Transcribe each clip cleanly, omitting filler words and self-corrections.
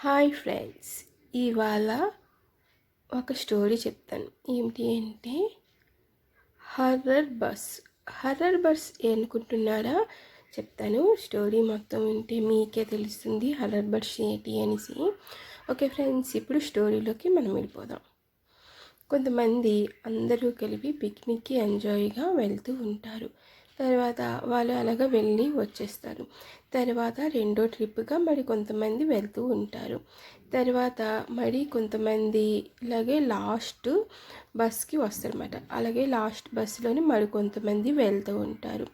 Hi friends, ఇవాళ ఒక story చెప్తాను. ఏంటి అంటే హర్రర్ బస్. హర్రర్ బస్ అనుకుంటున్నారా? చెప్తాను. స్టోరీ మొత్తం వింటే మీకే తెలుస్తుంది హర్రర్ బస్ ఏంటి అనేసి. ఓకే ఫ్రెండ్స్, ఇప్పుడు స్టోరీలోకి మనం వెళ్ళిపోదాం. కొంతమంది అందరూ కలిపి పిక్నిక్కి ఎంజాయ్గా వెళ్తూ ఉంటారు. తర్వాత వాళ్ళు అలాగ వెళ్ళి వచ్చేస్తారు. తర్వాత రెండో ట్రిప్గా మరి కొంతమంది వెళ్తూ ఉంటారు. తర్వాత మరి కొంతమంది ఇలాగే లాస్ట్ బస్కి వస్తారన్నమాట. అలాగే లాస్ట్ బస్సులోని మరి కొంతమంది వెళ్తూ ఉంటారు.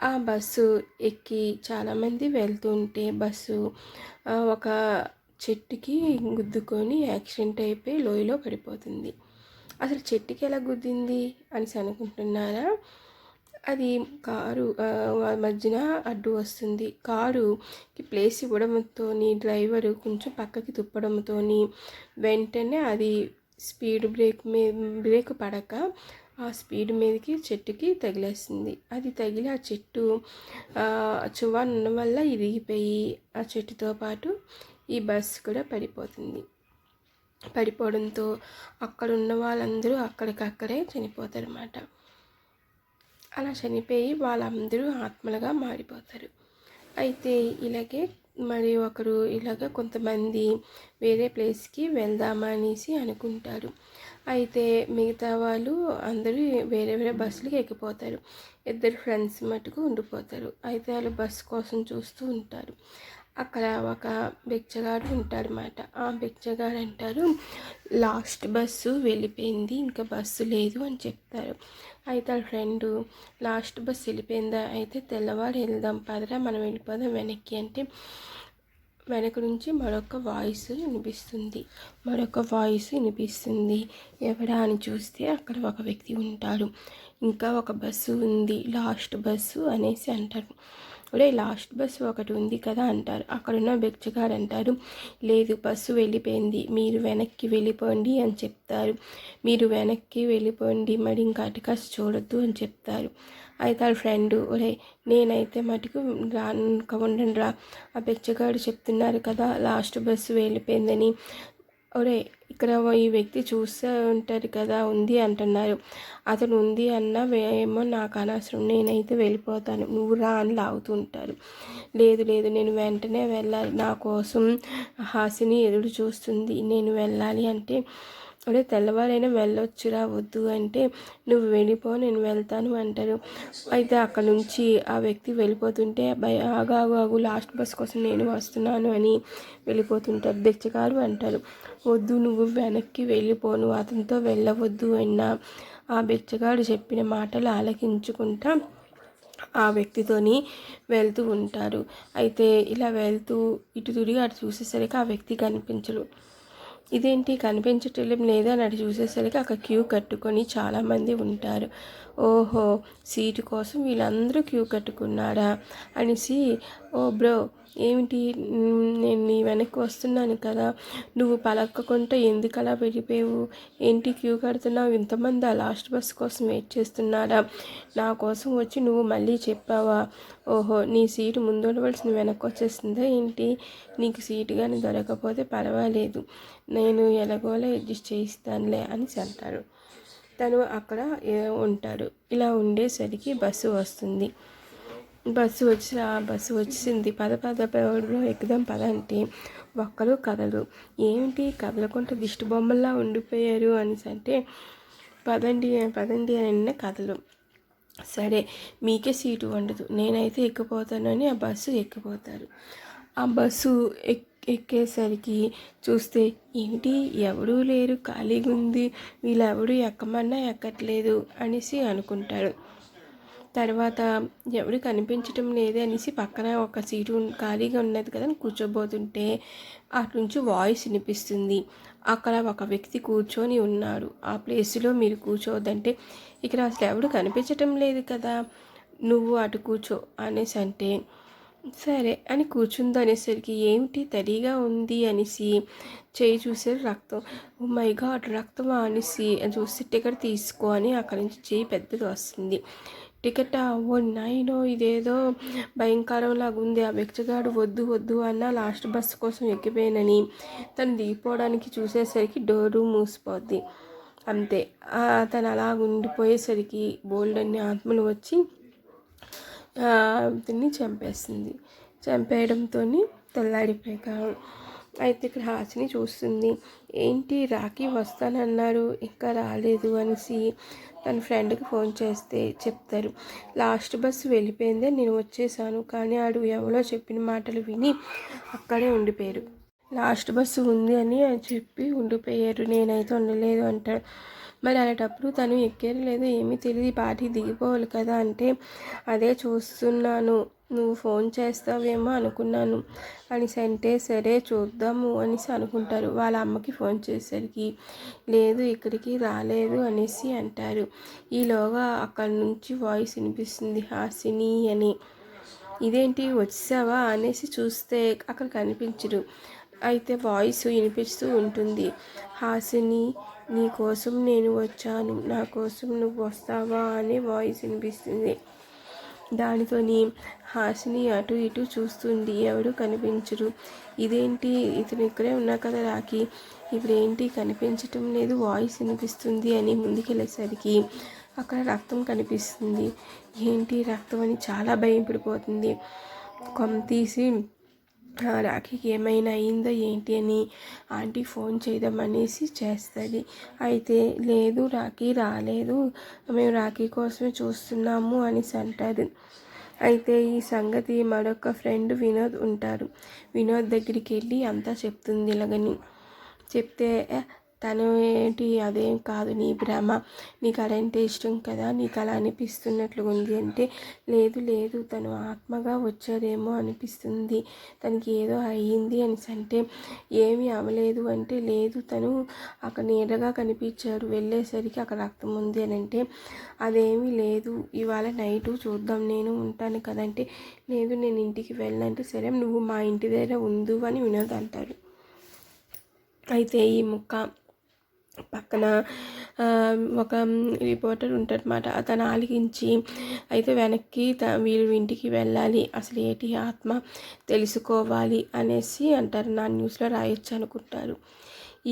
ఆ బస్సు ఎక్కి చాలామంది వెళ్తూ ఉంటే బస్సు ఒక చెట్టుకి గుద్దుకొని యాక్సిడెంట్ అయిపోయి లోయలో పడిపోతుంది. అసలు చెట్టుకి ఎలా గుద్దింది అనేసి అనుకుంటున్నారా? అది కారు మధ్యన అడ్డు వస్తుంది. కారుకి ప్లేస్ ఇవ్వడంతో డ్రైవరు కొంచెం పక్కకి తిప్పడంతో వెంటనే అది స్పీడ్ బ్రేక్ పడక ఆ స్పీడ్ మీదకి చెట్టుకి తగిలేస్తుంది. అది తగిలి ఆ చెట్టు చువ్వన ఉన్న వల్ల ఇరిగిపోయి ఆ చెట్టుతో పాటు ఈ బస్సు కూడా పడిపోవడంతో అక్కడ ఉన్న వాళ్ళందరూ అక్కడికక్కడే చనిపోతారు అన్నమాట. అలా చనిపోయి వాళ్ళందరూ ఆత్మలుగా మారిపోతారు. అయితే ఇలాగే మరి ఒకరు ఇలాగ కొంతమంది వేరే ప్లేస్కి వెళ్దామనేసి అనుకుంటారు. అయితే మిగతా వాళ్ళు అందరూ వేరే వేరే బస్సులకి ఎక్కిపోతారు. ఇద్దరు ఫ్రెండ్స్ మటుకు ఉండిపోతారు. అయితే వాళ్ళు బస్సు కోసం చూస్తూ ఉంటారు. అక్కడ ఒక బిచ్చగాడు ఉంటాడనమాట. ఆ బిచ్చగాడు అంటారు, లాస్ట్ బస్సు వెళ్ళిపోయింది, ఇంకా బస్సు లేదు అని చెప్తారు. అయితే వాళ్ళ ఫ్రెండు, లాస్ట్ బస్సు వెళ్ళిపోయిందా, అయితే తెల్లవారు వెళ్దాం పదరా, మనం వెళ్ళిపోదాం వెనక్కి అంటే వెనక నుంచి మరొక వాయిస్ వినిపిస్తుంది. ఎవడా అని చూస్తే అక్కడ ఒక వ్యక్తి ఉంటాడు. ఇంకా ఒక బస్సు ఉంది, లాస్ట్ బస్సు అనేసి అంటారు. ఒరే, లాస్ట్ బస్సు ఒకటి ఉంది కదా అంటారు. అక్కడున్న బెచ్చగాడు అంటారు, లేదు, బస్సు వెళ్ళిపోయింది, మీరు వెనక్కి వెళ్ళిపోండి అని చెప్తారు. మీరు వెనక్కి వెళ్ళిపోండి, మరి ఇంకా అటుకాసి చూడొద్దు అని చెప్తారు. అయితే వాళ్ళ ఫ్రెండు, ఒరే నేనైతే మటుకు ఇంకా ఉండండి రా, ఆ బెచ్చగాడు చెప్తున్నారు కదా లాస్ట్ బస్సు వెళ్ళిపోయిందని. ఒరే, ఇక్కడ ఈ వ్యక్తి చూస్తూ ఉంటారు కదా, ఉంది అంటున్నారు. అతను ఉంది అన్నా ఏమో నాకు అనవసరం, నేనైతే వెళ్ళిపోతాను, నువ్వు రా అని లాగుతూ ఉంటారు. లేదు లేదు, నేను వెంటనే వెళ్ళాలి, నా కోసం హాసిని ఎదురు చూస్తుంది, నేను వెళ్ళాలి అంటే, అదే తెల్లవారైనా వెళ్ళొచ్చురా, వద్దు అంటే, నువ్వు వెళ్ళిపో నేను వెళ్తాను అంటారు. అయితే అక్కడ నుంచి ఆ వ్యక్తి వెళ్ళిపోతుంటే, ఆగు, లాస్ట్ బస్ కోసం నేను వస్తున్నాను అని వెళ్ళిపోతుంటారు. బిచ్చగారు అంటారు, వద్దు, నువ్వు వెనక్కి వెళ్ళిపోను, అతనితో వెళ్ళవద్దు అన్నా. ఆ బిచ్చగాడు చెప్పిన మాటలు ఆలకించుకుంటా ఆ వ్యక్తితోని వెళ్తూ ఉంటారు. అయితే ఇలా వెళ్తూ ఇటు తిరిగి అటు చూసేసరికి ఆ వ్యక్తి కనిపించరు. ఇదేంటి కనిపించటం లేదా అని అటు చూసేసరికి అక్కడ క్యూ కట్టుకొని చాలామంది ఉంటారు. ఓహో, సీటు కోసం వీళ్ళందరూ క్యూ కట్టుకున్నారా అనేసి, ఓ బ్రో ఏమిటి, నేను నీ వెనక్కి వస్తున్నాను కదా, నువ్వు పలకకుండా ఎందుకు అలా వెళ్ళిపోయావు, ఏంటి క్యూ కడుతున్నావు, ఇంతమంది ఆ లాస్ట్ బస్ కోసం వెయిట్ చేస్తున్నారా, నా కోసం వచ్చి నువ్వు మళ్ళీ చెప్పావా, ఓహో నీ సీటు ముందు ఉండవలసిన వెనక్కి వచ్చేస్తుందా ఏంటి, నీకు సీటు కానీ దొరకకపోతే పర్వాలేదు, నేను ఎలాగోలా అడ్జస్ట్ చేయిస్తానులే అని అంటారు. తను అక్కడ ఉంటాడు. ఇలా ఉండేసరికి బస్సు వస్తుంది. బస్సు వచ్చింది, పద ఎక్కుదాం పద అంటే ఒక్కరు కదలు, ఏమిటి కదలకుండా దిష్టి బొమ్మల్లా ఉండిపోయారు అనేసి అంటే, పదండి అని కదలు, సరే మీకే సీటు ఉండదు, నేనైతే ఎక్కిపోతానని ఆ బస్సు ఎక్కిపోతారు. ఆ బస్సు ఎక్కేసరికి చూస్తే ఏమిటి, ఎవరూ లేరు, ఖాళీగా ఉంది, వీళ్ళెవడూ ఎక్కమన్నా ఎక్కట్లేదు అనేసి అనుకుంటారు. తర్వాత ఎవరు కనిపించటం లేదే అనేసి పక్కన ఒక సీటు ఖాళీగా ఉన్నది కదా అని కూర్చోబోతుంటే అటు నుంచి వాయిస్ వినిపిస్తుంది. అక్కడ ఒక వ్యక్తి కూర్చొని ఉన్నాడు, ఆ ప్లేస్లో మీరు కూర్చోవద్దంటే, ఇక్కడ అసలు ఎవరు కనిపించటం లేదు కదా, నువ్వు అటు కూర్చో అనేసి అంటే, సరే అని కూర్చుంది. అనేసరికి ఏమిటి తడిగా ఉంది అనేసి చేయి చూసారు, రక్తం, ఓ మై గాడ్ రక్తమా అనేసి చూస్తే టికెట్ తీసుకో అని అక్కడి నుంచి చేయి పెద్దది వస్తుంది. టికెట్ ఓ నాయనో ఇదేదో భయంకరంలాగా ఉంది, ఆ వ్యక్తిగాడు వద్దు వద్దు అన్న లాస్ట్ బస్సు కోసం ఎక్కిపోయానని తను దిగిపోవడానికి చూసేసరికి డోరు మూసిపోద్ది. అంతే, తను అలా ఉండిపోయేసరికి బోల్డన్ని ఆత్మలు వచ్చి దీన్ని చంపేస్తుంది. చంపేయడంతో తెల్లారిపోయాక అయితే ఇక్కడ హాసిని చూస్తుంది. ఏంటి రాఖీ వస్తానన్నారు ఇంకా రాలేదు అనేసి తన ఫ్రెండ్కి ఫోన్ చేస్తే చెప్తారు, లాస్ట్ బస్సు వెళ్ళిపోయిందే, నేను వచ్చేసాను, కానీ ఆడు ఎవరో చెప్పిన మాటలు విని అక్కడే ఉండిపోయారు. లాస్ట్ బస్సు ఉంది అని చెప్పి ఉండిపోయారు, నేనైతే ఉండలేదు అంటాడు. మరి అలాంటప్పుడు తను ఎక్కేది లేదు ఏమీ తెలియదు, ఈ పాటికి దిగిపోవాలి కదా అంటే అదే చూస్తున్నాను, నువ్వు ఫోన్ చేస్తావేమో అనుకున్నాను అనేసి అంటే సరే చూద్దాము అనేసి అనుకుంటారు. వాళ్ళ అమ్మకి ఫోన్ చేసేసరికి లేదు ఇక్కడికి రాలేదు అనేసి అంటారు. ఈలోగా అక్కడి నుంచి వాయిస్ వినిపిస్తుంది, హాసిని అని. ఇదేంటి వచ్చావా అనేసి చూస్తే అక్కడ కనిపించరు. అయితే వాయిస్ వినిపిస్తూ ఉంటుంది, హాసిని నీ కోసం నేను వచ్చాను, నా కోసం నువ్వు వస్తావా అనే వాయిస్ వినిపిస్తుంది. దానితోని హాసిని అటు ఇటు చూస్తుంది, ఎవరు కనిపించరు. ఇదేంటి ఇతను ఇక్కడే ఉన్నా కదా రాఖీ, ఇప్పుడేంటి కనిపించటం లేదు, వాయిస్ వినిపిస్తుంది అని ముందుకెళ్ళేసరికి అక్కడ రక్తం కనిపిస్తుంది. ఏంటి రక్తం అని చాలా భయం పడిపోతుంది. కొమ్మ తీసి రాఖీకి ఏమైనా అయిందో ఏంటి అని ఆంటీ ఫోన్ చేద్దామనేసి చేస్తుంది. అయితే లేదు రాఖీ రాలేదు, మేము రాఖీ కోసమే చూస్తున్నాము అనేసి అంటారు. అయితే ఈ సంగతి మరొక ఫ్రెండ్ వినోద్ ఉంటారు. వినోద్ దగ్గరికి వెళ్ళి అంతా చెప్తుంది. ఇలాగని చెప్తే తను ఏంటి అదేం కాదు నీ భ్రమ, నీకు అదంటే ఇష్టం కదా, నీకు అలా అనిపిస్తున్నట్లు ఉంది అంటే లేదు లేదు తను ఆత్మగా వచ్చారేమో అనిపిస్తుంది, తనకి ఏదో అయ్యింది అనేసి అంటే ఏమీ అవ్వలేదు అంటే లేదు తను అక్కడ నీడగా కనిపించారు, వెళ్ళేసరికి అక్కడ రక్తం ఉంది అని అంటే అదేమీ లేదు ఇవాళ నైటు చూద్దాం నేను ఉంటాను కదంటే లేదు నేను ఇంటికి వెళ్ళంటే సరే నువ్వు మా ఇంటి దగ్గర ఉండు అని వినోద్ అంటారు. అయితే ఈ ముక్క పక్కన ఒక రిపోర్టర్ ఉంటాడనమాట, అతను ఆలకించి అయితే వెనక్కి వీళ్ళు ఇంటికి వెళ్ళాలి, అసలు ఏంటి ఆత్మ తెలుసుకోవాలి అనేసి అంటారు. నా న్యూస్లో రాయొచ్చు అనుకుంటారు.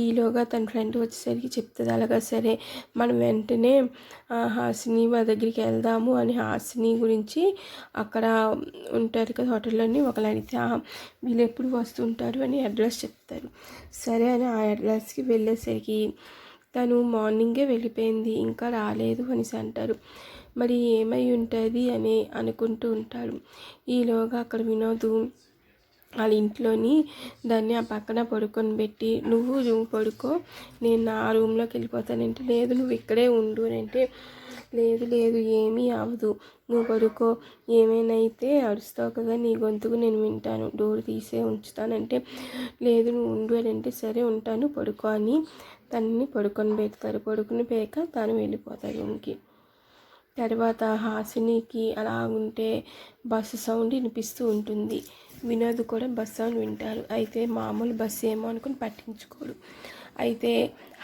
ఈలోగా తన ఫ్రెండ్ వచ్చేసరికి చెప్తుంది, అలాగా సరే మనం వెంటనే హాసిని మా దగ్గరికి వెళ్దాము అని హాసిని గురించి అక్కడ ఉంటారు కదా హోటల్లోని ఒకళ్ళు అడిగితే వీళ్ళు ఎప్పుడు వస్తుంటారు అని అడ్రస్ చెప్తారు. సరే అని ఆ అడ్రస్కి వెళ్ళేసరికి తను మార్నింగే వెళ్ళిపోయింది ఇంకా రాలేదు అనేసి అంటారు. మరి ఏమై ఉంటుంది అని అనుకుంటూ ఉంటాడు. ఈలోగా అక్కడ వినోదు వాళ్ళ ఇంట్లోని దాన్ని ఆ పక్కన పడుకొని పెట్టి నువ్వు పడుకో నేను నా రూమ్లోకి వెళ్ళిపోతానంటే లేదు నువ్వు ఇక్కడే ఉండు అని అంటే లేదు లేదు ఏమీ అవ్వదు నువ్వు పడుకో, ఏమైనా అయితే అరుస్తావు కదా నీ గొంతుకు నేను వింటాను, డోర్ తీసే ఉంచుతానంటే లేదు నువ్వు ఉండు అని అంటే సరే ఉంటాను పడుకో అని తనని పడుకొని పెడతారు. పడుకుని పోయాక తను వెళ్ళిపోతారు రూమ్కి. తర్వాత హాసినికి అలా ఉంటే బస్సు సౌండ్ వినిపిస్తూ ఉంటుంది. వినోద్ కూడా బస్ సౌండ్ వింటారు. అయితే మామూలు బస్సు ఏమో అనుకుని పట్టించుకోడు. అయితే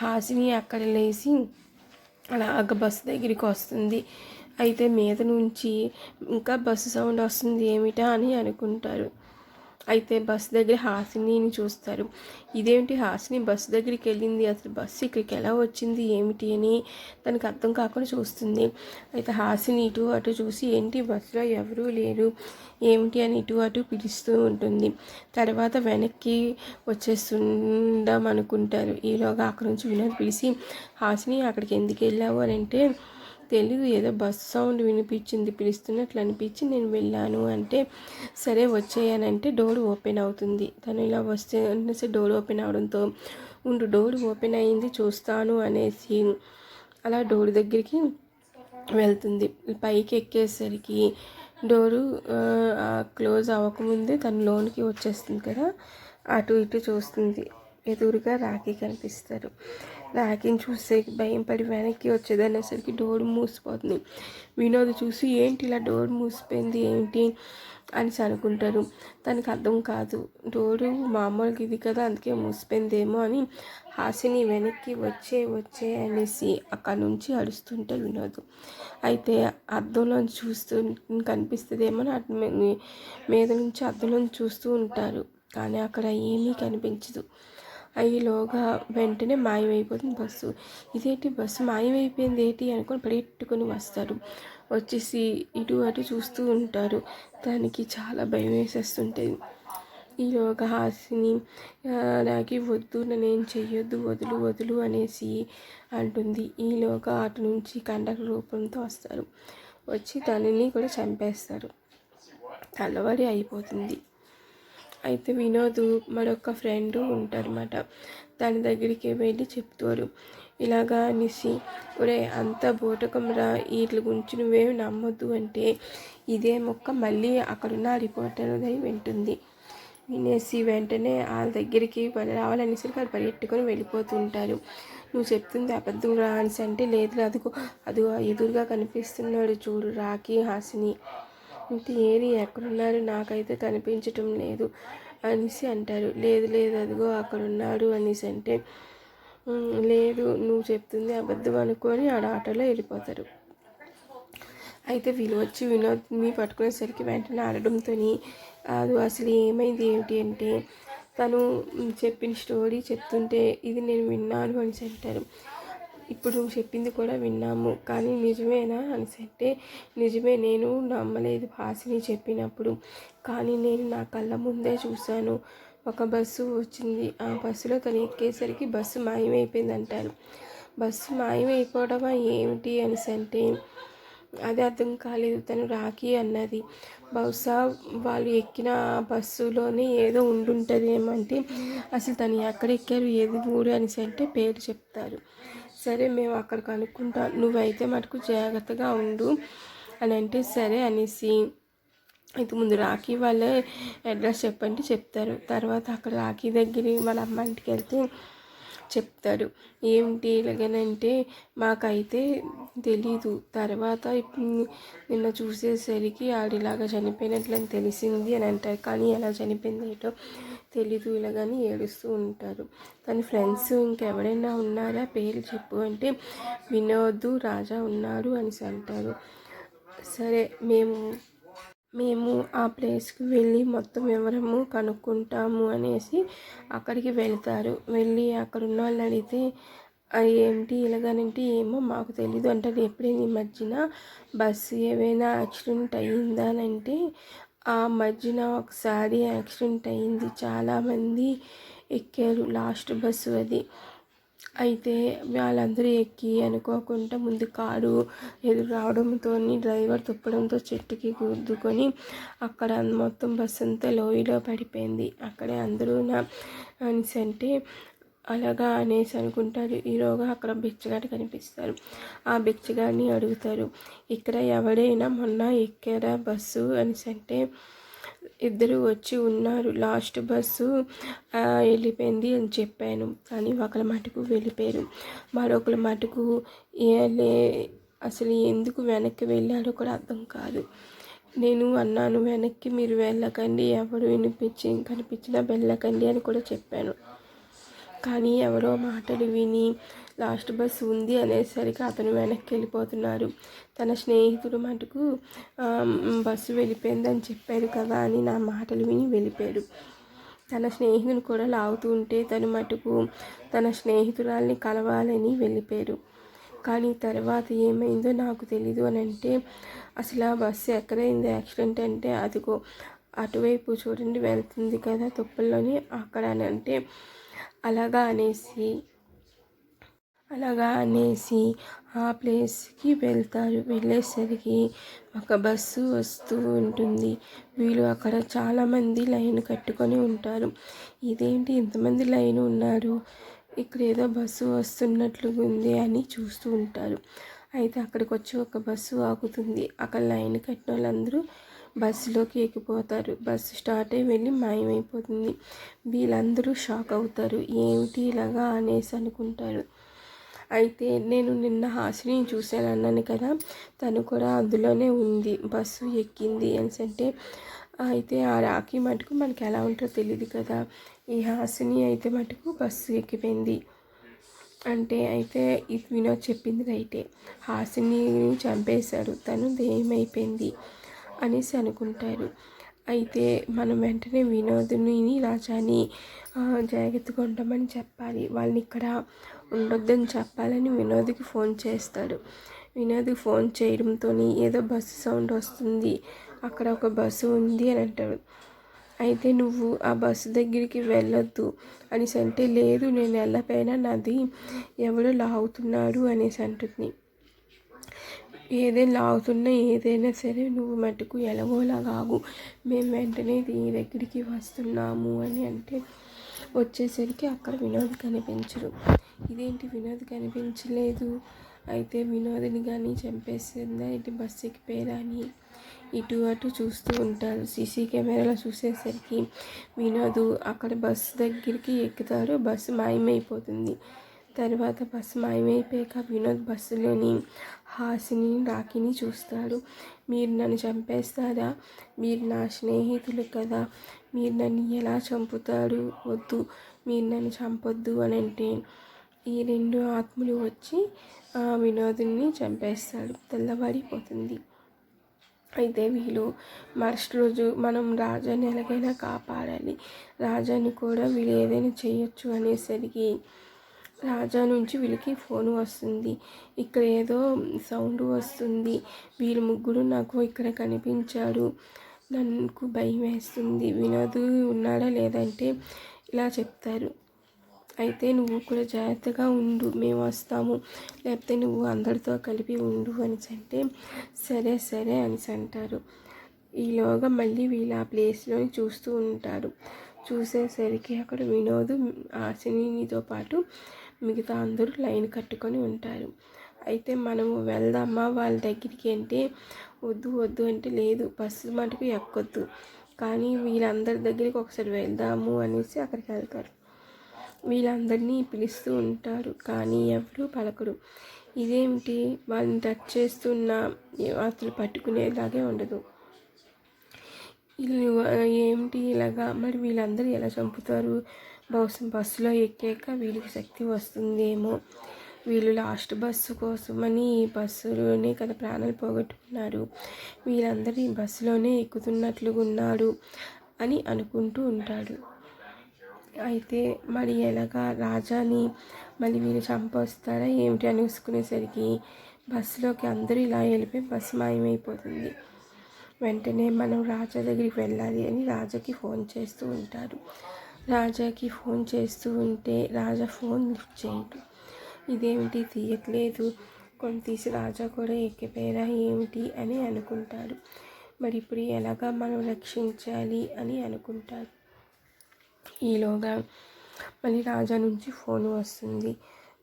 హాసిని అక్కడ లేచి అలాగ బస్సు దగ్గరికి వస్తుంది. అయితే మీద నుంచి ఇంకా బస్సు సౌండ్ వస్తుంది ఏమిటా అని అనుకుంటారు. అయితే బస్సు దగ్గర హాసినిని చూస్తారు. ఇదేమిటి హాసిని బస్సు దగ్గరికి వెళ్ళింది, అసలు బస్సు ఇక్కడికి ఎలా వచ్చింది ఏమిటి అని తనకు అర్థం కాకుండా చూస్తుంది. అయితే హాసిని ఇటు అటు చూసి ఏంటి బస్సులో ఎవరూ లేరు ఏమిటి అని ఇటు అటు పిలుస్తూ ఉంటుంది. తర్వాత వెనక్కి వచ్చేస్తుందాం అనుకుంటారు. ఈలోగా అక్కడ నుంచి వినోద్ పిలిచి హాసిని అక్కడికి ఎందుకు వెళ్ళావు అని అంటే తెలీదు ఏదో బస్ సౌండ్ వినిపించింది పిలుస్తున్నట్లు అనిపించి నేను వెళ్ళాను అంటే సరే వచ్చేయనంటే డోర్ ఓపెన్ అవుతుంది. తను ఇలా వస్తే అనేసి డోర్ ఓపెన్ అవడంతో డోర్ ఓపెన్ అయింది చూస్తాను అనేసి అలా డోర్ దగ్గరికి వెళ్తుంది. పైకి ఎక్కేసరికి డోరు క్లోజ్ అవ్వకముందే తను లోనికి వచ్చేస్తుంది కదా, అటు ఇటు చూస్తుంది. ఎదురుగా రాఖీ కనిపిస్తారు. రాఖీని చూస్తే భయం పడి వెనక్కి వచ్చేదనేసరికి డోర్ మూసిపోతుంది. వినోద్ చూసి ఏంటి ఇలా డోర్ మూసిపోయింది ఏంటి అనేసి అనుకుంటారు. తనకు అర్థం కాదు, డోరు మామూలుగా ఇది కదా అందుకే మూసిపోయిందేమో అని హాసిని వెనక్కి వచ్చే అనేసి అక్కడ నుంచి అరుస్తుంటారు వినోద్. అయితే అద్దంలో చూస్తూ కనిపిస్తుందేమో అని మీద నుంచి అద్దంలో చూస్తూ ఉంటారు. కానీ అక్కడ ఏమీ కనిపించదు. ఈలోగా వెంటనే మాయమైపోతుంది బస్సు. ఇదేంటి బస్సు మాయమైపోయింది ఏంటి అనుకొని పరిగెట్టుకొని వస్తారు. వచ్చేసి ఇటు అటు చూస్తూ ఉంటారు. దానికి చాలా భయం వేసేస్తుంటుంది. ఈలోగా హాసిని నాకు వద్దు, నేనేం చెయ్యొద్దు, వదులు అనేసి అంటుంది. ఈలోగా అటు నుంచి కండక్టర్ రూపంతో వస్తారు. వచ్చి తనని కూడా చంపేస్తారు. తెల్లవారి అయిపోతుంది. అయితే వినోద్ మరొక ఫ్రెండ్ ఉంటారన్నమాట. దాని దగ్గరికి వెళ్ళి చెప్తారు. ఇలాగా అనేసి, ఒరే అంత బూటకంరా, వీటి గురించి నువ్వేమి నమ్మొద్దు అంటే ఇదే మొక్క మళ్ళీ అక్కడున్న రిపోర్టర్ వింటుంది. వినేసి వెంటనే వాళ్ళ దగ్గరికి రావాలనేసి వాళ్ళు పరిగెట్టుకొని వెళ్ళిపోతుంటారు. నువ్వు చెప్తుంది అబద్ధం రా అనేసి అంటే, లేదు అదిగో ఎదురుగా కనిపిస్తున్నాడు చూడు రాఖీ హాసిని అంటే, ఏది ఎక్కడున్నారు నాకైతే కనిపించటం లేదు అనేసి అంటారు. లేదు అదిగో అక్కడ ఉన్నాడు అనేసి అంటే, లేదు నువ్వు చెప్తుంది అబద్ధం అనుకొని ఆటోలో వెళ్ళిపోతారు. అయితే వీళ్ళు వచ్చి వినోద్ని పట్టుకునేసరికి వెంటనే ఆడడంతో అది అసలు ఏమైంది ఏమిటి అంటే, తను చెప్పిన స్టోరీ చెప్తుంటే ఇది నేను విన్నాను అనేసి అంటారు. ఇప్పుడు నువ్వు చెప్పింది కూడా విన్నాము, కానీ నిజమేనా అనేసి అంటే, నిజమే, నేను నమ్మలేదు హాసిని చెప్పినప్పుడు, కానీ నేను నా కళ్ళ ముందే చూశాను. ఒక బస్సు వచ్చింది, ఆ బస్సులో తను ఎక్కేసరికి బస్సు మాయమైపోయింది అంటారు. బస్సు మాయమైపోవడమా ఏమిటి అనేసి అంటే, అది అర్థం కాలేదు. తను రాఖీ అన్నది బహుశా వాళ్ళు ఎక్కిన బస్సులోనే ఏదో ఉండుంటుంది ఏమంటే, అసలు తను ఎక్కడ ఎక్కారు ఏది ఊరు అనేసి అంటే పేరు చెప్తారు. సరే మేము అక్కడ కనుక్కుంటాం, నువ్వైతే మటుకు జాగ్రత్తగా ఉండు అని అంటే సరే అనేసి అయితే ముందు రాఖీ వాళ్ళే అడ్రస్ చెప్పండి చెప్తారు. తర్వాత అక్కడ రాఖీ దగ్గర వాళ్ళ అమ్మ ఇంటికి వెళ్తే చెప్తారు. ఏమిటి ఇలాగనంటే, మాకైతే తెలీదు, తర్వాత నిన్న చూసేసరికి ఆడిలాగా చనిపోయినట్లని తెలిసింది అని అంటారు. కానీ ఎలా చనిపోయింది ఏంటో తెలీదు ఇలాగని ఏడుస్తూ ఉంటారు. తన ఫ్రెండ్స్ ఇంకెవరైనా ఉన్నారా పేరు చెప్పు అంటే, వినోద్ రాజా ఉన్నారు అనేసి అంటారు. సరే మేము ఆ ప్లేస్కి వెళ్ళి మొత్తం వివరము కనుక్కుంటాము అనేసి అక్కడికి వెళ్తారు. వెళ్ళి అక్కడ ఉన్న వాళ్ళని అడిగితే ఏంటి ఇలాగనంటే, ఏమో మాకు తెలీదు అంటారు. ఎప్పుడైనా ఈ మధ్యన బస్సు ఏమైనా యాక్సిడెంట్ అయ్యిందా అని అంటే, ఆ మధ్యన ఒకసారి యాక్సిడెంట్ అయ్యింది, చాలామంది ఎక్కారు, లాస్ట్ బస్సు అది. అయితే వాళ్ళందరూ ఎక్కి అనుకోకుండా ముందు కారు ఎదురు రావడంతో డ్రైవర్ తిప్పడంతో చెట్టుకి గుద్దుకొని అక్కడ మొత్తం బస్సు అంతా లోయలో పడిపోయింది. అక్కడే అందరూ అనేసి అంటే, అలాగా అనేసి అనుకుంటారు. ఈలోగా అక్కడ బిచ్చగాడు కనిపిస్తారు. ఆ బిచ్చగాడిని అడుగుతారు, ఇక్కడ ఎవరైనా మొన్న ఎక్కారా బస్సు అనేసి అంటే, ఇద్దరు వచ్చి ఉన్నారు, లాస్ట్ బస్సు వెళ్ళిపోయింది అని చెప్పాను, కానీ ఒకళ్ళ మటుకు వెళ్ళిపోయారు, మరొకళ్ళ మటుకు అసలు ఎందుకు వెనక్కి వెళ్ళాడో కూడా అర్థం కాదు. నేను అన్నాను వెనక్కి మీరు వెళ్ళకండి, ఎవరు కనిపించినా వెళ్ళకండి అని కూడా చెప్పాను. కానీ ఎవరో మాటలు విని లాస్ట్ బస్సు ఉంది అనేసరికి అతను వెనక్కి వెళ్ళిపోతున్నారు. తన స్నేహితుడు మటుకు బస్సు వెళ్ళిపోయిందని చెప్పారు కదా అని నా మాటలు విని వెళ్ళిపోయాడు. తన స్నేహితుని కూడా లాగుతూ ఉంటే తను మటుకు తన స్నేహితురాల్ని కలవాలని వెళ్ళిపోయారు. కానీ తర్వాత ఏమైందో నాకు తెలీదు అని అంటే, అసలు ఆ బస్సు ఎక్కడైంది యాక్సిడెంట్ అంటే, అదిగో అటువైపు చూడండి వెళ్తుంది కదా తుప్పల్లోని అక్కడ అని అంటే, అలాగా అనేసి ఆ ప్లేస్కి వెళ్తారు. వెళ్ళేసరికి ఒక బస్సు వస్తూ ఉంటుంది. వీళ్ళు అక్కడ చాలామంది లైన్ కట్టుకొని ఉంటారు. ఇదేంటి ఇంతమంది లైన్ ఉన్నారు, ఇక్కడ ఏదో బస్సు వస్తున్నట్లు ఉంది అని చూస్తూ ఉంటారు. అయితే అక్కడికి వచ్చి ఒక బస్సు ఆగుతుంది. అక్కడ లైన్ కట్టిన వాళ్ళందరూ బస్సులోకి ఎక్కిపోతారు. బస్సు స్టార్ట్ అయ్యి వెళ్ళి మాయమైపోతుంది. వీళ్ళందరూ షాక్ అవుతారు, ఏమిటి ఇలాగా అనేసి అనుకుంటారు. అయితే నేను నిన్న హాసిని చూశాను అన్నాను కదా, తను కూడా అందులోనే ఉంది, బస్సు ఎక్కింది అనేసి అంటే. అయితే ఆ రాఖీ మటుకు మనకి ఎలా ఉంటుందో తెలియదు కదా, ఈ హాసిని అయితే మటుకు బస్సు ఎక్కిపోయింది. అంటే అయితే ఇది వినోద్ చెప్పింది రైటే, హాసిని చంపేశాడు, తను దెయ్యమైపోయింది అనేసి అనుకుంటారు. అయితే మనం వెంటనే వినోద్ని రాజాని జాగ్రత్తగా ఉండమని చెప్పాలి, వాళ్ళని ఇక్కడ ఉండొద్దని చెప్పాలని వినోద్కి ఫోన్ చేస్తాడు. వినోద్కి ఫోన్ చేయడంతో ఏదో బస్సు సౌండ్ వస్తుంది, అక్కడ ఒక బస్సు ఉంది అని అంటాడు. అయితే నువ్వు ఆ బస్సు దగ్గరికి వెళ్ళొద్దు అనేసి అంటే, లేదు నేను వెళ్ళపోయినా నాది ఎవడో లాగుతున్నాడు అనేసి అంటుంది. ఏదైనా లాగుతున్నా ఏదైనా సరే నువ్వు మటుకు ఎలాగోలాగాగు, మేము వెంటనే నీ దగ్గరికి వస్తున్నాము అని అంటే, వచ్చేసరికి అక్కడ వినోద్ కనిపించరు. ఇదేంటి వినోద్ కనిపించలేదు, అయితే వినోద్ని కానీ చంపేసిందా ఇటు బస్సు ఎక్కిపోయారా అని ఇటు అటు చూస్తూ ఉంటారు. సీసీ కెమెరాలో చూసేసరికి వినోద్ అక్కడ బస్సు దగ్గరికి ఎక్కుతాడు, బస్సు మాయమైపోతుంది. తర్వాత బస్సు మాయమైపోయాక వినోద్ బస్సులోని హాసిని రాఖీని చూస్తాడు. మీరు నన్ను చంపేస్తారా, మీరు నా స్నేహితులు కదా, మీరు నన్ను ఎలా చంపుతారు, వద్దు మీరు నన్ను చంపొద్దు అని అంటే, ఈ రెండు ఆత్మలు వచ్చి వినోద్ని చంపేస్తాడు. తెల్లబడిపోతుంది. అయితే వీళ్ళు మరుసటి రోజు మనం రాజాని ఎలాగైనా కాపాడాలి, రాజాని కూడా వీళ్ళు ఏదైనా చేయొచ్చు అనేసరికి రాజా నుంచి వీళ్ళకి ఫోన్ వస్తుంది. ఇక్కడ ఏదో సౌండ్ వస్తుంది, వీళ్ళు ముగ్గురు నాకు ఇక్కడ కనిపించాడు, నాకు భయం వేస్తుంది, వినోద్ ఉన్నాడా లేదంటే ఇలా చెప్తారు. అయితే నువ్వు కూడా జాగ్రత్తగా ఉండు, మేము వస్తాము, లేకపోతే నువ్వు అందరితో కలిపి ఉండు అనేసి అంటే, సరే సరే అనేసి అంటారు. ఈలోగా మళ్ళీ వీళ్ళు ఆ ప్లేస్లోని చూస్తూ ఉంటారు. చూసేసరికి అక్కడ వినోద్ హాసినితో పాటు మిగతా అందరూ లైన్ కట్టుకొని ఉంటారు. అయితే మనము వెళ్దామా వాళ్ళ దగ్గరికి అంటే, వద్దు వద్దు అంటే, లేదు బస్సు మటుకు ఎక్కొద్దు, కానీ వీళ్ళందరి దగ్గరికి ఒకసారి వెళ్దాము అనేసి అక్కడికి వెళ్తారు. వీళ్ళందరినీ పిలుస్తూ ఉంటారు, కానీ ఎవరు పలకరు. ఇదేమిటి వాళ్ళని టచ్ చేస్తున్న అసలు పట్టుకునేలాగే ఉండదు. వీళ్ళు ఏమిటి ఇలాగా, మరి వీళ్ళందరూ ఎలా చంపుతారు, బహుశా బస్సులో ఎక్కాక వీళ్ళకి శక్తి వస్తుందేమో, వీళ్ళు లాస్ట్ బస్సు కోసమని ఈ బస్సులోనే కదా ప్రాణాలు పోగొట్టుకున్నారు, వీళ్ళందరూ ఈ బస్సులోనే ఎక్కుతున్నట్లుగా ఉన్నాడు అని అనుకుంటూ ఉంటాడు. అయితే మరి ఎలాగా రాజాని మళ్ళీ వీళ్ళు చంపొస్తారా ఏమిటి అని చూసుకునేసరికి బస్సులోకి అందరూ ఇలా వెళ్ళిపోయి బస్సు మాయమైపోతుంది. వెంటనే మనం రాజా దగ్గరికి వెళ్ళాలి అని రాజాకి ఫోన్ చేస్తూ ఉంటారు. రాజాకి ఫోన్ చేస్తూ ఉంటే రాజా ఫోన్ లిఫ్ట్ చేయడు. ఇదేమిటి తీయట్లేదు, కొన్ని తీసి రాజా కూడా ఎక్కిపోయారా ఏమిటి అని అనుకుంటాడు. మరి ఇప్పుడు ఎలాగా మనం రక్షించాలి అని అనుకుంటారు. ఈలోగా మళ్ళీ రాజా నుంచి ఫోన్ వస్తుంది.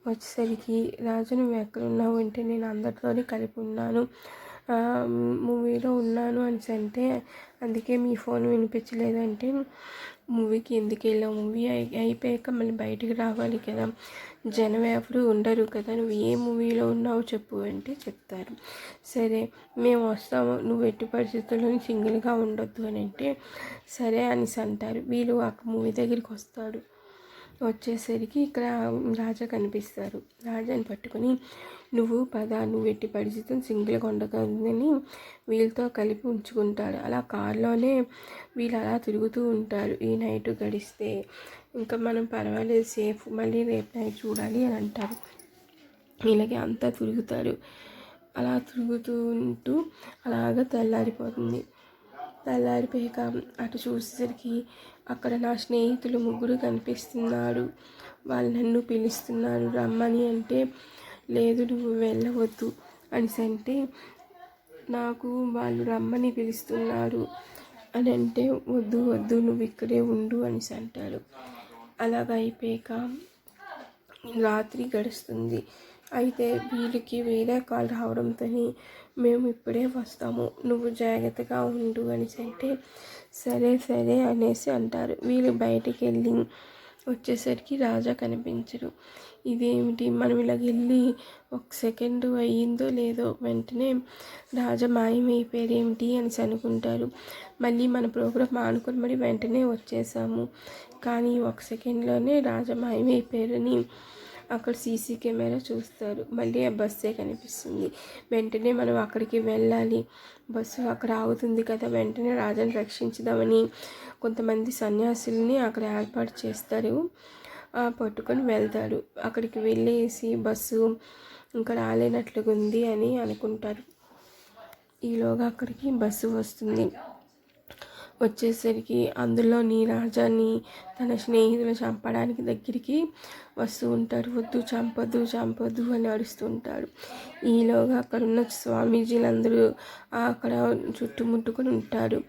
వచ్చేసరికి రాజు నువ్వు ఎక్కడున్నావు అంటే, నేను అందరితోనే కలిపి ఉన్నాను, మూవీలో ఉన్నాను అని అంటే, అందుకే మీ ఫోన్ వినిపించలేదంటే, మూవీకి ఎందుకు వెళ్ళావు, మూవీ అయిపోయాక మళ్ళీ బయటికి రావాలి కదా, జనం ఎవరు ఉండరు కదా, నువ్వు ఏ మూవీలో ఉన్నావో చెప్పు అంటే చెప్తారు. సరే మేము వస్తాము, నువ్వు ఎట్టి పరిస్థితుల్లో సింగిల్గా ఉండొద్దు అని అంటే, సరే అనేసి అంటారు. వీళ్ళు ఆ మూవీ దగ్గరికి వస్తాడు. వచ్చేసరికి ఇక్కడ రాజా కనిపిస్తారు. రాజాని పట్టుకొని, నువ్వు పద, నువ్వు ఎట్టి పరిస్థితులు సింగిల్గా ఉండకూడదని వీళ్ళతో కలిపి ఉంచుకుంటాడు. అలా కారులోనే వీళ్ళు అలా తిరుగుతూ ఉంటారు. ఈ నైట్ గడిస్తే ఇంకా మనం పర్వాలేదు సేఫ్, మళ్ళీ రేపు నైట్ చూడాలి అని అంటారు. ఇలాగే అంతా తిరుగుతారు. అలా తిరుగుతూ ఉంటూ అలాగా తెల్లారిపోతుంది. తెల్లారిపోయాక అటు చూసేసరికి అక్కడ నా స్నేహితులు ముగ్గురు కనిపిస్తున్నారు, వాళ్ళు నన్ను పిలుస్తున్నారు రమ్మని అంటే, లేదు నువ్వు వెళ్ళవద్దు అనేసి అంటే, నాకు వాళ్ళు రమ్మని పిలుస్తున్నారు అని అంటే, వద్దు వద్దు నువ్వు ఇక్కడే ఉండు అనేసి అంటాడు. అలాగ అయిపోయాక రాత్రి గడుస్తుంది. అయితే వీళ్ళకి వేరే కాల్ రావడంతో, మేము ఇప్పుడే వస్తాము, నువ్వు జాగ్రత్తగా ఉండు అనేసి అంటే, సరే సరే అనేసి అంటారు. వీళ్ళు బయటికి వెళ్ళి వచ్చేసరికి రాజా కనిపించరు. ఇదేమిటి, మనం ఇలాగ వెళ్ళి ఒక సెకండ్ అయ్యిందో లేదో వెంటనే రాజా మాయమైపోయారు ఏమిటి అనేసి అనుకుంటారు. మళ్ళీ మన ప్రోగ్రాం ఆనుకొని మరి వెంటనే వచ్చేసాము, కానీ ఒక సెకండ్లోనే రాజా మాయమైపోయారని అక్కడ సీసీ కెమెరా చూస్తారు. మళ్ళీ ఆ బస్సే కనిపిస్తుంది. వెంటనే మనం అక్కడికి వెళ్ళాలి, బస్సు అక్కడ ఆగుతుంది కదా, వెంటనే రాజాని రక్షించుదామని కొంతమంది సన్యాసుల్ని అక్కడ ఏర్పాటు చేస్తారు. పట్టుకొని వెళ్తారు. అక్కడికి వెళ్ళేసి బస్సు ఇంకా రాలేనట్లుగా ఉంది అని అనుకుంటారు. ఈలోగా అక్కడికి బస్సు వస్తుంది. వచ్చేసరికి అందులోని రాజాని తన స్నేహితులు చంపడానికి దగ్గరికి వస్తూ ఉంటారు. వద్దు, చంపొద్దు అని అరుస్తుంటారు. ఈలోగా అక్కడ ఉన్న స్వామీజీలందరూ అక్కడ చుట్టుముట్టుకొని ఉంటారు,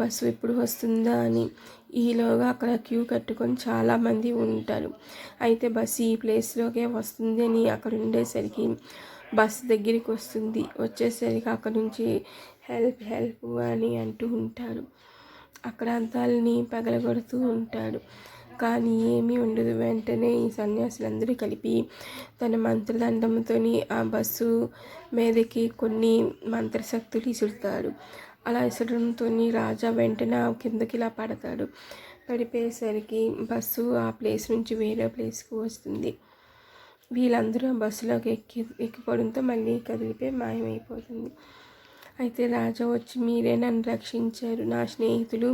బస్సు ఎప్పుడు వస్తుందా అని. ఈలోగా అక్కడ క్యూ కట్టుకొని చాలామంది ఉంటారు. అయితే బస్సు ఈ ప్లేస్లోకే వస్తుంది అని అక్కడ ఉండేసరికి బస్సు దగ్గరికి వస్తుంది. వచ్చేసరికి అక్కడ నుంచి హెల్ప్ అని అంటూ ఉంటారు. అక్కడ అద్దాలని పగలగొడుతూ ఉంటాడు, కానీ ఏమీ ఉండదు. వెంటనే ఈ సన్యాసులందరూ కలిపి తన మంత్రదండంతో ఆ బస్సు మీదకి కొన్ని మంత్రశక్తులు ఇసురుతాడు. అలా ఇసరడంతో రాజా వెంటనే కిందకి ఇలా పడతాడు. పడిపోయేసరికి బస్సు ఆ ప్లేస్ నుంచి వేరే ప్లేస్కి వస్తుంది. వీళ్ళందరూ ఆ బస్సులోకి ఎక్కిపోవడంతో మళ్ళీ కదిలిపోయి మాయమైపోతుంది. అయితే రాజా వచ్చి, మీరే నన్ను రక్షించారు, నా స్నేహితులు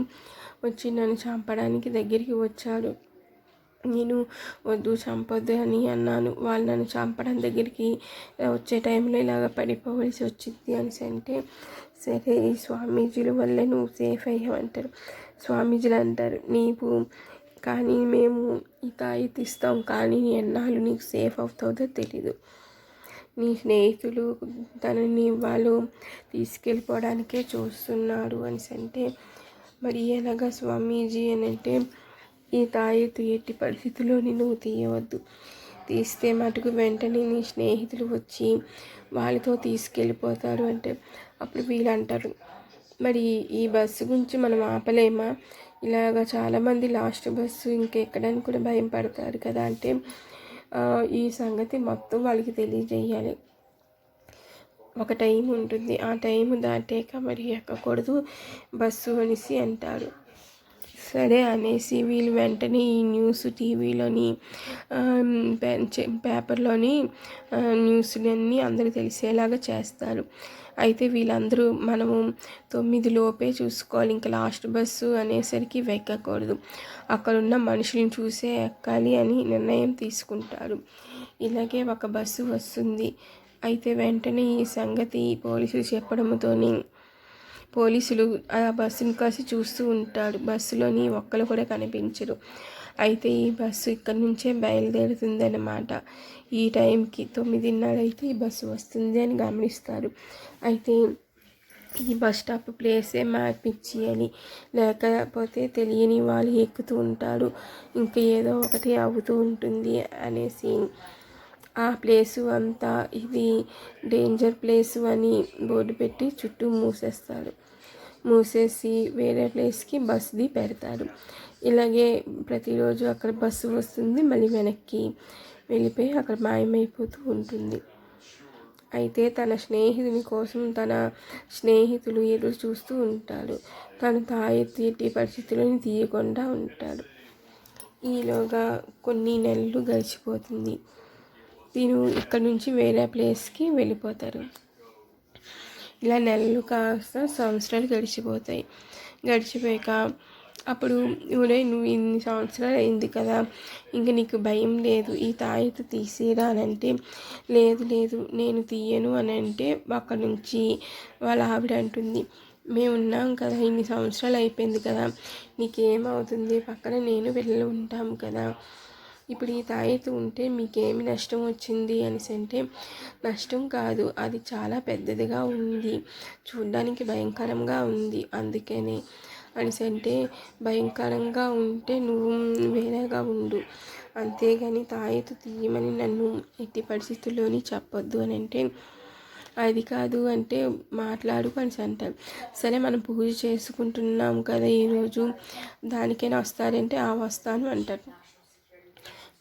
వచ్చి నన్ను చంపడానికి దగ్గరికి వచ్చారు, నేను వద్దు చంపొద్దు అని అన్నాను, వాళ్ళు నన్ను చంపడం దగ్గరికి వచ్చే టైంలో ఇలాగ పడిపోవలసి వచ్చింది అనేసి అంటే, సరే ఈ స్వామీజీల వల్లే నువ్వు సేఫ్ అయ్యావంటారు. స్వామీజీలు అంటారు, నీవు కానీ మేము ఈ తాయితీ ఇస్తాం, కానీ ఎన్నాళ్ళు నీకు సేఫ్ అవుతుందో తెలీదు, నీ స్నేహితులు తనని వాళ్ళు తీసుకెళ్ళిపోవడానికే చూస్తున్నారు అనేసి అంటే, మరి ఎలాగా స్వామీజీ అని అంటే, ఈ తాయెత్తు ఎట్టి పరిస్థితుల్లోని నువ్వు తీయవద్దు, తీస్తే మటుకు వెంటనే నీ స్నేహితులు వచ్చి వాళ్ళతో తీసుకెళ్ళిపోతారు అంటే, అప్పుడు వీళ్ళు అంటారు, మరి ఈ బస్సు గురించి మనం ఆపలేమా, ఇలాగ చాలామంది లాస్ట్ బస్సు ఇంకెక్కడానికి కూడా భయం పడతారు కదా అంటే, ఈ సంగతి మొత్తం వాళ్ళకి తెలియజేయాలి, ఒక టైం ఉంటుంది, ఆ టైం దాటాక మరి ఎక్కకూడదు బస్సు అనేసి అంటారు. సరే అనేసి వీళ్ళు వెంటనే ఈ న్యూస్ టీవీలోని పేపర్లోని న్యూస్లన్నీ అందరూ తెలిసేలాగా చేస్తారు. అయితే వీళ్ళందరూ మనము 9 లోపే చూసుకోవాలి, ఇంకా లాస్ట్ బస్సు అనేసరికి ఎక్కకూడదు, అక్కడున్న మనుషులను చూసే ఎక్కాలి అని నిర్ణయం తీసుకుంటారు. ఇలాగే ఒక బస్సు వస్తుంది. అయితే వెంటనే ఈ సంగతి పోలీసులు చెప్పడంతో పోలీసులు ఆ బస్సును కాసి చూస్తూ ఉంటాడు. బస్సులోని ఒక్కరు కూడా కనిపించరు. అయితే ఈ బస్సు ఇక్కడి నుంచే బయలుదేరుతుంది అన్నమాట. ఈ టైంకి 9:30 అయితే ఈ బస్సు వస్తుంది అని గమనిస్తారు. అయితే ఈ బస్ స్టాప్ ప్లేసే మార్పిచ్చేయాలి, లేకపోతే తెలియని వాళ్ళు ఎక్కుతూ ఉంటారు, ఇంకా ఏదో ఒకటి అవుతూ ఉంటుంది అనేసి ఆ ప్లేసు అంతా ఇది డేంజర్ ప్లేసు అని బోర్డు పెట్టి చుట్టూ మూసేసి వేరే ప్లేస్కి బస్సుది పెడతారు. ఇలాగే ప్రతిరోజు అక్కడ బస్సు వస్తుంది, మళ్ళీ వెనక్కి వెళ్ళిపోయి అక్కడ మాయమైపోతూ ఉంటుంది. అయితే తన స్నేహితుని కోసం తన స్నేహితులు ఎదురు చూస్తూ ఉంటాడు. తను ఎట్టి పరిస్థితులను తీయకుండా ఉంటాడు. ఈలోగా కొన్ని నెలలు గడిచిపోతుంది. తిను ఇక్కడ నుంచి వేరే ప్లేస్కి వెళ్ళిపోతారు. ఇలా నెలలు కాస్త సంవత్సరాలు గడిచిపోయాక అప్పుడు నువ్వు ఇన్ని సంవత్సరాలు అయింది కదా, ఇంక నీకు భయం లేదు, ఈ తాయెత్తు తీసేరా అని అంటే, లేదు నేను తీయను అని అంటే, అక్కడ నుంచి వాళ్ళ ఆవిడ అంటుంది, మేము ఉన్నాం కదా, ఇన్ని సంవత్సరాలు అయిపోయింది కదా, నీకేమవుతుంది, పక్కన నేను వెళ్ళి ఉంటాం కదా, ఇప్పుడు ఈ తాయెత్తు ఉంటే మీకేమి నష్టం వచ్చింది అనేసి అంటే, నష్టం కాదు, అది చాలా పెద్దదిగా ఉంది, చూడ్డానికి భయంకరంగా ఉంది, అందుకనే అనేసి అంటే, భయంకరంగా ఉంటే నువ్వు వేరేగా ఉండు, అంతేగాని తాయెత్తు తీయమని నన్ను ఎట్టి పరిస్థితుల్లోని చెప్పొద్దు అని అంటే, అది కాదు అంటే మాట్లాడు అనేసి అంటారు. సరే మనం పూజ చేసుకుంటున్నాం కదా ఈరోజు, దానికైనా వస్తారంటే వస్తాను అంటారు.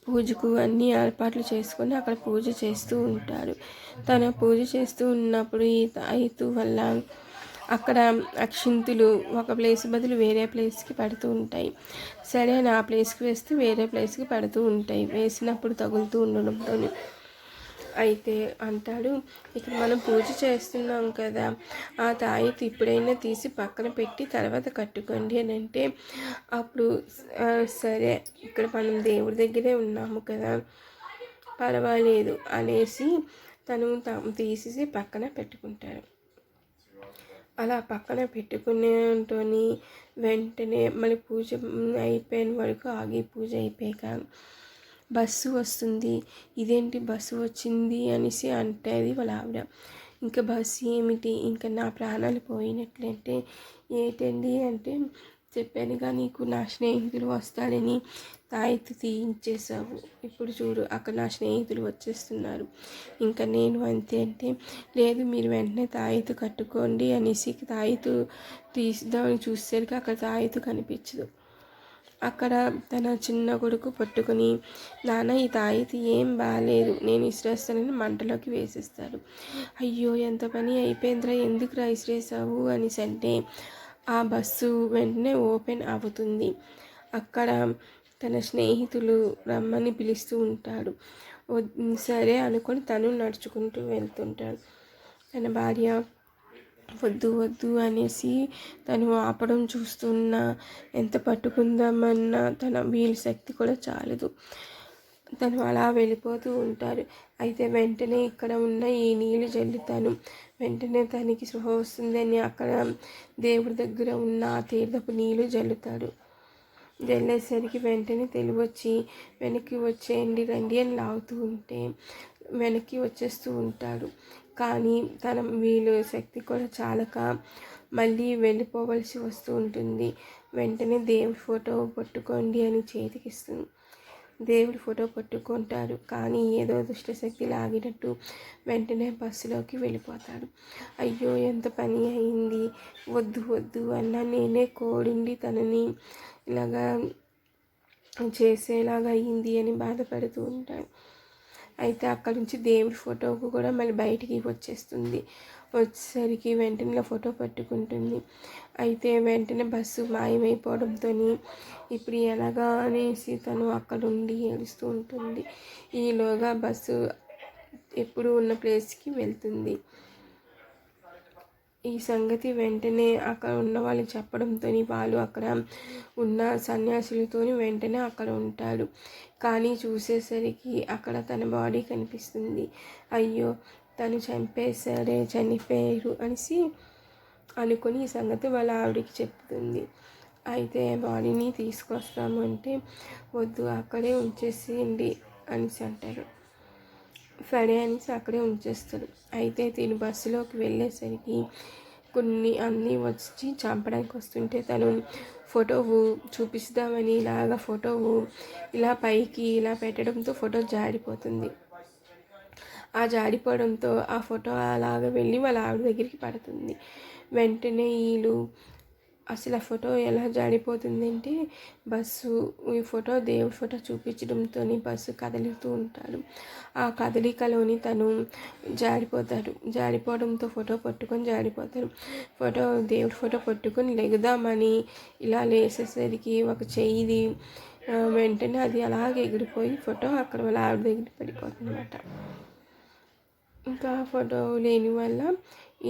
పూజకు అన్ని ఏర్పాట్లు చేసుకొని అక్కడ పూజ చేస్తూ ఉంటాడు. తన పూజ చేస్తూ ఉన్నప్పుడు ఈ తాయెత్తు వల్ల అక్కడ అక్షింతులు ఒక ప్లేస్ బదులు వేరే ప్లేస్కి పడుతూ ఉంటాయి. సరే నా ప్లేస్కి వేస్తే వేరే ప్లేస్కి పడుతూ ఉంటాయి, వేసినప్పుడు తగులుతూ ఉండడంతో. అయితే అంటాడు, ఇక్కడ మనం పూజ చేస్తున్నాం కదా, ఆ తాయెత్తు ఇప్పుడైనా తీసి పక్కన పెట్టి తర్వాత కట్టుకోండి అని అంటే, అప్పుడు సరే ఇక్కడ మనం దేవుడి దగ్గరే ఉన్నాము కదా, పర్వాలేదు అనేసి తను తీసేసి పక్కన పెట్టుకుంటాడు. అలా పక్కన పెట్టుకునేతో వెంటనే మళ్ళీ పూజ అయిపోయిన వరకు ఆగి పూజ అయిపోయాక బస్సు వస్తుంది. ఇదేంటి బస్సు వచ్చింది అనేసి అంటేది వాళ్ళ ఆవిడ. ఇంకా బస్సు ఏమిటి, ఇంకా నా ప్రాణాలు పోయినట్లంటే ఏంటండి అంటే, చెప్పానుగా నీకు నా స్నేహితులు వస్తాడని తాయెత్తు తీయించేసావు, ఇప్పుడు చూడు అక్కడ నా స్నేహితులు వచ్చేస్తున్నారు, ఇంకా నేను అంతే అంటే, లేదు మీరు వెంటనే తాయెత్తు కట్టుకోండి అనేసి తాయెత్తు తీద్దామని చూసేసరికి అక్కడ తాయెత్తు కనిపించదు. అక్కడ తన చిన్న కొడుకు పట్టుకొని, నాన్న ఈ తాయెత్తు ఏం బాగాలేదు, నేను ఇసిరేస్తానని మంటలోకి వేసేస్తాడు. అయ్యో ఎంత పని అయిపోయిందిరా, ఎందుకురా ఇసిరేసావు అనేసి అంటే, ఆ బస్సు వెంటనే ఓపెన్ అవుతుంది. అక్కడ తన స్నేహితులు రమ్మని పిలుస్తూ ఉంటాడు. సరే అనుకొని తను నడుచుకుంటూ వెళ్తుంటాడు. తన భార్య వద్దు వద్దు అనేసి తను ఆపడం చూస్తున్న, ఎంత పట్టుకుందామన్నా తన వీళ్ళ శక్తి కూడా చాలదు. తను అలా వెళ్ళిపోతూ ఉంటారు. అయితే వెంటనే ఇక్కడ ఉన్న ఈ నీళ్ళు జల్లుతాను, వెంటనే తనకి స్పృహ వస్తుందని అక్కడ దేవుడి దగ్గర ఉన్న ఆ తీర్థపు నీళ్ళు జల్లుతాడు. జల్లేసరికి వెంటనే తెలివచ్చి వెనక్కి వచ్చేయండి రండి అని లాగుతూ ఉంటే వెనక్కి వచ్చేస్తూ ఉంటాడు. కానీ తన వీళ్ళు శక్తి కూడా చాలక మళ్ళీ వెళ్ళిపోవలసి వస్తూ ఉంటుంది. వెంటనే దేవుడి ఫోటో పట్టుకోండి అని చేతికిస్తుంది. దేవుడి ఫోటో పట్టుకుంటాడు. కానీ ఏదో దుష్టశక్తి లాగినట్టు వెంటనే బస్సులోకి వెళ్ళిపోతాడు. అయ్యో ఎంత పని అయింది, వద్దు వద్దు అన్న నేనే కోడిండి తనని ఇలాగా చేసేలాగా అయ్యింది అని బాధపడుతూ ఉంటాడు. అయితే అక్కడి నుంచి దేవుడి ఫోటోకు కూడా మళ్ళీ బయటికి వచ్చేస్తుంది. వచ్చేసరికి వెంటనే ఫోటో పట్టుకుంటుంది. అయితే వెంటనే బస్సు మాయమైపోవడంతో ఇప్పుడు ఎలాగా అనేసి తను అక్కడ ఉండి ఏడుస్తూ ఉంటుంది. ఈలోగా బస్సు ఎప్పుడు ఉన్న ప్లేస్కి వెళ్తుంది. ఈ సంగతి వెంటనే అక్కడ ఉన్న వాళ్ళు చెప్పడంతో వాళ్ళు అక్కడ ఉన్న సన్యాసులతో వెంటనే అక్కడ ఉంటాడు. కానీ చూసేసరికి అక్కడ తన బాడీ కనిపిస్తుంది. అయ్యో తను చనిపోయారు అనేసి అనుకొని ఈ సంగతి వాళ్ళ ఆవిడకి చెప్తుంది. అయితే బాడీని తీసుకొస్తాము అంటే, వద్దు అక్కడే ఉంచేసేయండి అనేసి అంటారు. సరే అనేసి అక్కడే ఉంచేస్తాడు. అయితే తిని బస్సులోకి వెళ్ళేసరికి అన్నీ వచ్చి చంపడానికి వస్తుంటే తను ఫోటో చూపిస్తామని ఇలాగ ఫోటో ఇలా పైకి ఇలా పెట్టడంతో ఫోటో జారిపోతుంది. ఆ జారిపోవడంతో ఆ ఫోటో అలాగ వెళ్ళి వాళ్ళ ఆవిడ దగ్గరికి పడుతుంది. వెంటనే వీళ్ళు అసలు ఆ ఫోటో ఎలా జారిపోతుంది అంటే, బస్సు ఈ ఫోటో దేవుడి ఫోటో చూపించడంతో బస్సు కదులుతూ ఉంటాడు. ఆ కదలికలోని తను జారిపోవడంతో ఫోటో పట్టుకొని జారిపోతాడు. దేవుడి ఫోటో పట్టుకొని లెగుదామని ఇలా లేసేసరికి ఒక చెయ్యిది వెంటనే అది అలాగే ఎగిరిపోయి ఫోటో అక్కడ వాళ్ళ ఆవిడ దగ్గర పడిపోతుంది అన్నమాట. ఇంకా ఫోటో లేని వల్ల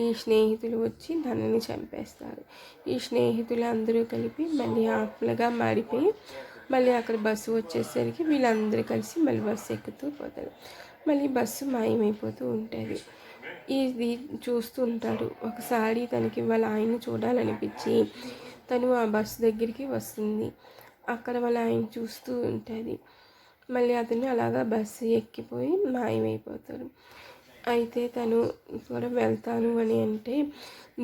ఈ స్నేహితులు వచ్చి తనని చంపేస్తారు. ఈ స్నేహితులు అందరూ కలిపి మళ్ళీ ఆత్మలుగా మారిపోయి మళ్ళీ అక్కడ బస్సు వచ్చేసరికి వీళ్ళందరూ కలిసి మళ్ళీ బస్సు ఎక్కుతూ పోతారు. మళ్ళీ బస్సు మాయమైపోతూ ఉంటుంది. ఇది చూస్తూ ఉంటాడు. ఒకసారి తనకి వాళ్ళ ఆయన చూడాలనిపించి తను ఆ బస్సు దగ్గరికి వస్తుంది. అక్కడ వాళ్ళ ఆయన చూస్తూ ఉంటుంది. మళ్ళీ అతను అలాగా బస్సు ఎక్కిపోయి మాయమైపోతాడు. అయితే తను కూడా వెళ్తాను అని అంటే,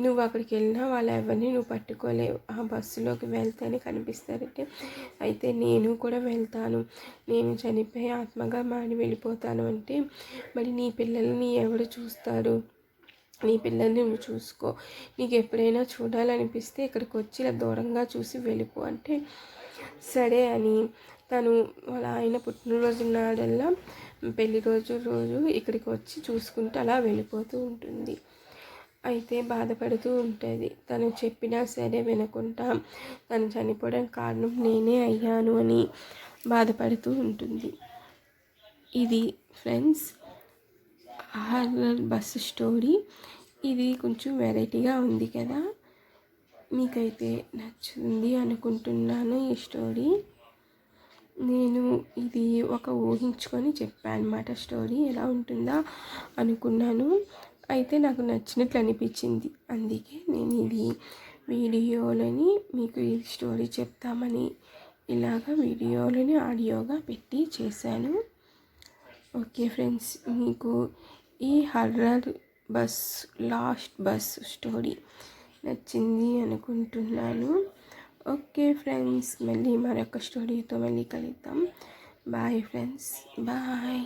నువ్వు అక్కడికి వెళ్ళినా వాళ్ళు ఎవరిని నువ్వు పట్టుకోలేవు, ఆ బస్సులోకి వెళ్తేనే కనిపిస్తారంటే, అయితే నేను కూడా వెళ్తాను, నేను చనిపోయి ఆత్మగా మారి వెళ్ళిపోతాను అంటే, మరి నీ పిల్లల్ని ఎవరు చూస్తారు, నీ పిల్లల్ని నువ్వు చూసుకో, నీకు ఎప్పుడైనా చూడాలనిపిస్తే ఇక్కడికి వచ్చి ఇలా దూరంగా చూసి వెళ్ళిపో అంటే, సరే అని తను వాళ్ళ ఆయన పుట్టినరోజు నాడల్లా పెళ్లి రోజు ఇక్కడికి వచ్చి చూసుకుంటూ అలా వెళ్ళిపోతూ ఉంటుంది. అయితే బాధపడుతూ ఉంటుంది. తను చెప్పినా సరే వినకుండా తను చనిపోవడానికి కారణం నేనే అయ్యాను అని బాధపడుతూ ఉంటుంది. ఇది ఫ్రెండ్స్ హారర్ బస్సు స్టోరీ. ఇది కొంచెం వెరైటీగా ఉంది కదా, మీకైతే నచ్చుతుంది అనుకుంటున్నాను. ఈ స్టోరీ నేను ఇది ఒక ఊహించుకొని చెప్పాను అన్నమాట. స్టోరీ ఎలా ఉంటుందా అనుకున్నాను, అయితే నాకు నచ్చినట్లు అనిపించింది. అందుకే నేను ఇది వీడియోలని మీకు ఈ స్టోరీ చెప్తామని ఇలాగా వీడియోలని ఆడియోగా పెట్టి చేశాను. ఓకే ఫ్రెండ్స్, మీకు ఈ హర్రర్ లాస్ట్ బస్ స్టోరీ నచ్చింది అనుకుంటున్నాను. ఓకే ఫ్రెండ్స్, మళ్ళీ మరొక స్టోరీతో మళ్ళీ కలుద్దాం. Bye friends, bye.